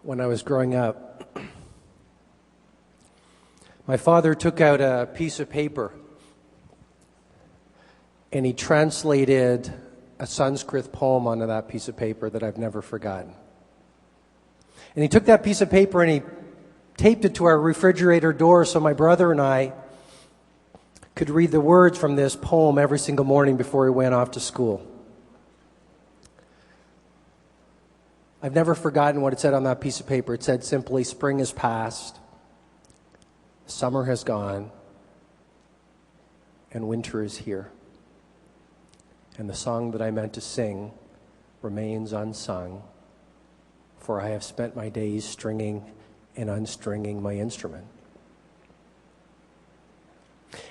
when I was growing up, my father took out a piece of paper and he translated a Sanskrit poem onto that piece of paper that I've never forgotten. And he took that piece of paper and he taped it to our refrigerator door so my brother and I could read the words from this poem every single morning before he went off to school. I've never forgotten what it said on that piece of paper. It said simply, "Spring is past, summer has gone, and winter is here. And the song that I meant to sing remains unsung, for I have spent my days stringing and unstringing my instrument."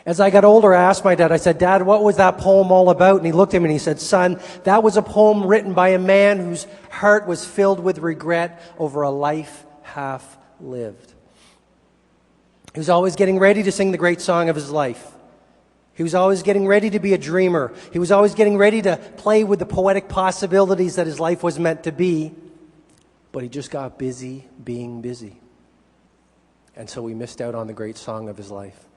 As I got older, I asked my dad, I said, "Dad, what was that poem all about?" And he looked at me and he said, "Son, that was a poem written by a man whose heart was filled with regret over a life half lived." He was always getting ready to sing the great song of his life. He was always getting ready to be a dreamer. He was always getting ready to play with the poetic possibilities that his life was meant to be. But he just got busy being busy. And so he missed out on the great song of his life.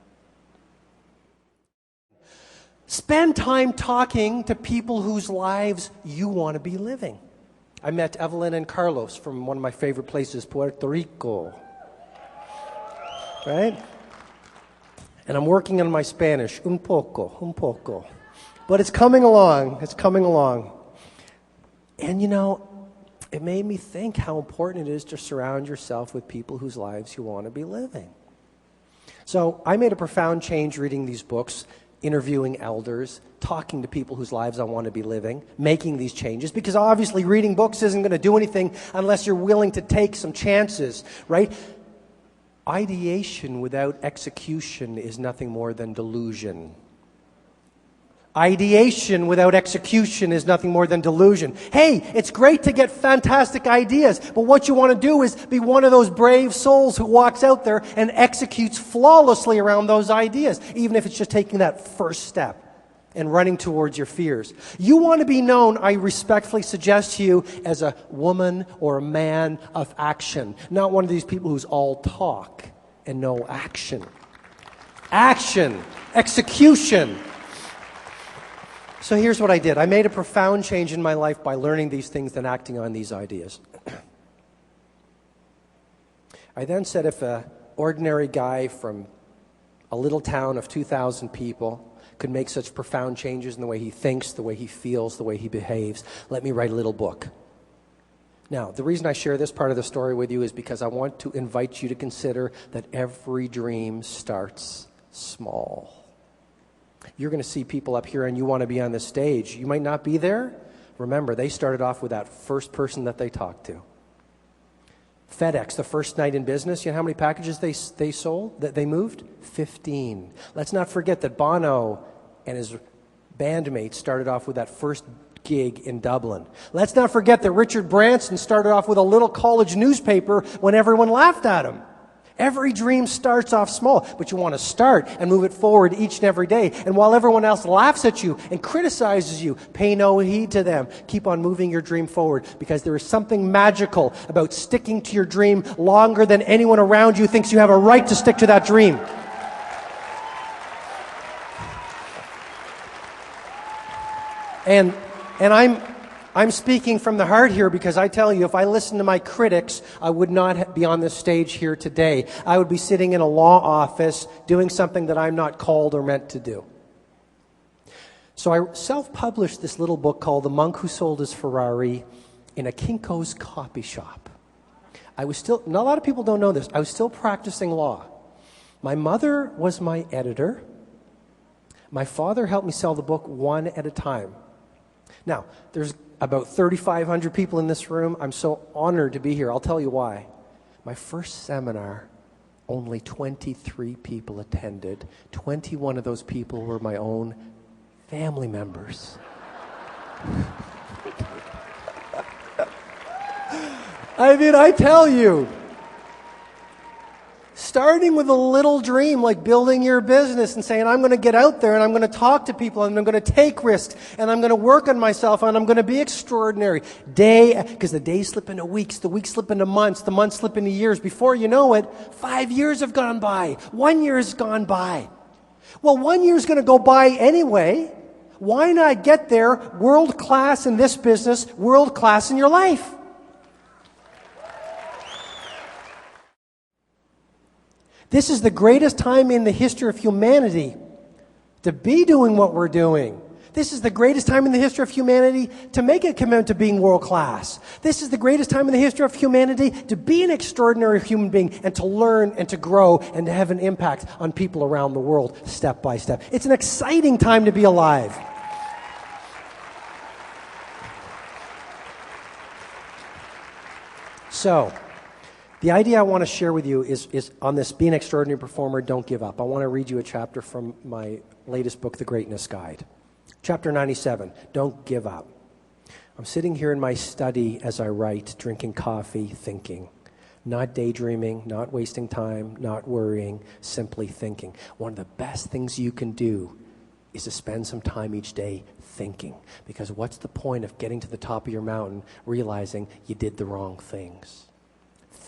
Spend time talking to people whose lives you want to be living. I met Evelyn and Carlos from one of my favorite places, Puerto Rico. Right? And I'm working on my Spanish, un poco. But it's coming along. And you know, it made me think how important it is to surround yourself with people whose lives you want to be living. So I made a profound change reading these books, interviewing elders, talking to people whose lives I want to be living, making these changes, because obviously reading books isn't going to do anything unless you're willing to take some chances, right? Ideation without execution is nothing more than delusion. Ideation without execution is nothing more than delusion. Hey, it's great to get fantastic ideas, but what you want to do is be one of those brave souls who walks out there and executes flawlessly around those ideas, even if it's just taking that first step and running towards your fears. You want to be known, I respectfully suggest to you, as a woman or a man of action, not one of these people who's all talk and no action. Action, execution. So here's what I did. I made a profound change in my life by learning these things and acting on these ideas. I then said if an ordinary guy from a little town of 2,000 people could make such profound changes in the way he thinks, the way he feels, the way he behaves, let me write a little book. Now, the reason I share this part of the story with you is because I want to invite you to consider that every dream starts small. You're going to see people up here and you want to be on the stage. You might not be there. Remember, they started off with that first person that they talked to. FedEx, the first night in business, you know how many packages they sold, that they moved? 15. Let's not forget that Bono and his bandmates started off with that first gig in Dublin. Let's not forget that Richard Branson started off with a little college newspaper when everyone laughed at him. Every dream starts off small, but you want to start and move it forward each and every day. And while everyone else laughs at you and criticizes you, pay no heed to them. Keep on moving your dream forward, because there is something magical about sticking to your dream longer than anyone around you thinks you have a right to stick to that dream. And I'm speaking from the heart here, because I tell you, if I listened to my critics, I would not be on this stage here today. I would be sitting in a law office doing something that I'm not called or meant to do. So I self-published this little book called The Monk Who Sold His Ferrari in a Kinko's copy shop. I was still, not a lot of people don't know this, I was still practicing law. My mother was my editor. My father helped me sell the book one at a time. Now, there's about 3,500 people in this room. I'm so honored to be here. I'll tell you why. My first seminar, only 23 people attended. 21 of those people were my own family members. I mean, I tell you, starting with a little dream, like building your business and saying, I'm going to get out there and I'm going to talk to people and I'm going to take risks and I'm going to work on myself and I'm going to be extraordinary. Because the days slip into weeks, the weeks slip into months, the months slip into years. Before you know it, 5 years have gone by. 1 year has gone by. Well, 1 year is going to go by anyway. Why not get there world class in this business, world class in your life? This is the greatest time in the history of humanity to be doing what we're doing. This is the greatest time in the history of humanity to make a commitment to being world class. This is the greatest time in the history of humanity to be an extraordinary human being and to learn and to grow and to have an impact on people around the world step by step. It's an exciting time to be alive. So, the idea I want to share with you is on this Be an Extraordinary Performer, Don't Give Up. I want to read you a chapter from my latest book, The Greatness Guide. Chapter 97, Don't Give Up. I'm sitting here in my study as I write, drinking coffee, thinking. Not daydreaming, not wasting time, not worrying, simply thinking. One of the best things you can do is to spend some time each day thinking. Because what's the point of getting to the top of your mountain, realizing you did the wrong things?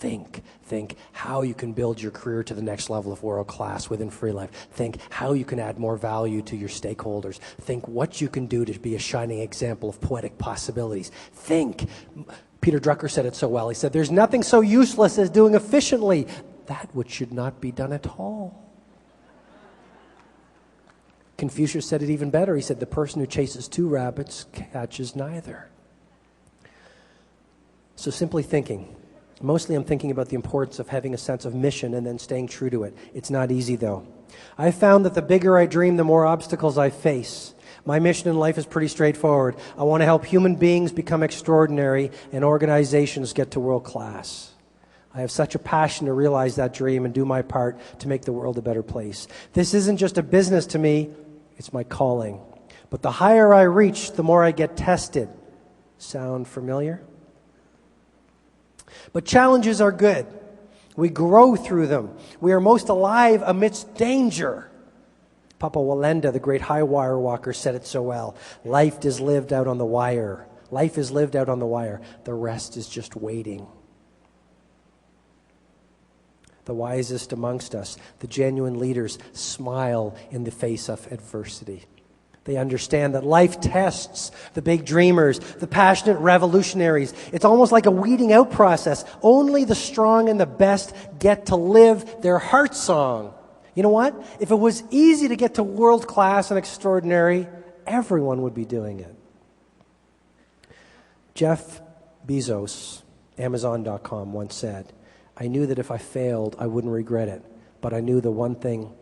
Think how you can build your career to the next level of world class within free life. Think how you can add more value to your stakeholders. Think what you can do to be a shining example of poetic possibilities. Think. Peter Drucker said it so well. He said, there's nothing so useless as doing efficiently that which should not be done at all. Confucius said it even better. He said, the person who chases two rabbits catches neither. So simply thinking. Mostly I'm thinking about the importance of having a sense of mission and then staying true to it. It's not easy, though. I've found that the bigger I dream, the more obstacles I face. My mission in life is pretty straightforward. I want to help human beings become extraordinary and organizations get to world class. I have such a passion to realize that dream and do my part to make the world a better place. This isn't just a business to me, it's my calling. But the higher I reach, the more I get tested. Sound familiar? But challenges are good. We grow through them. We are most alive amidst danger. Papa Walenda, the great high wire walker, said it so well. Life is lived out on the wire. Life is lived out on the wire. The rest is just waiting. The wisest amongst us, the genuine leaders, smile in the face of adversity. They understand that life tests the big dreamers, the passionate revolutionaries. It's almost like a weeding out process. Only the strong and the best get to live their heart song. You know what? If it was easy to get to world class and extraordinary, everyone would be doing it. Jeff Bezos, Amazon.com, once said, I knew that if I failed, I wouldn't regret it. But I knew the one thing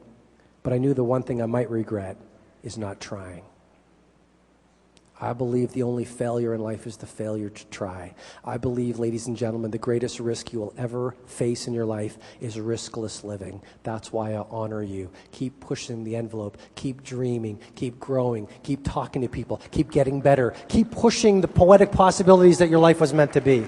I might regret is not trying. I believe the only failure in life is the failure to try. I believe, ladies and gentlemen, the greatest risk you will ever face in your life is riskless living. That's why I honor you. Keep pushing the envelope. Keep dreaming. Keep growing. Keep talking to people. Keep getting better. Keep pushing the poetic possibilities that your life was meant to be.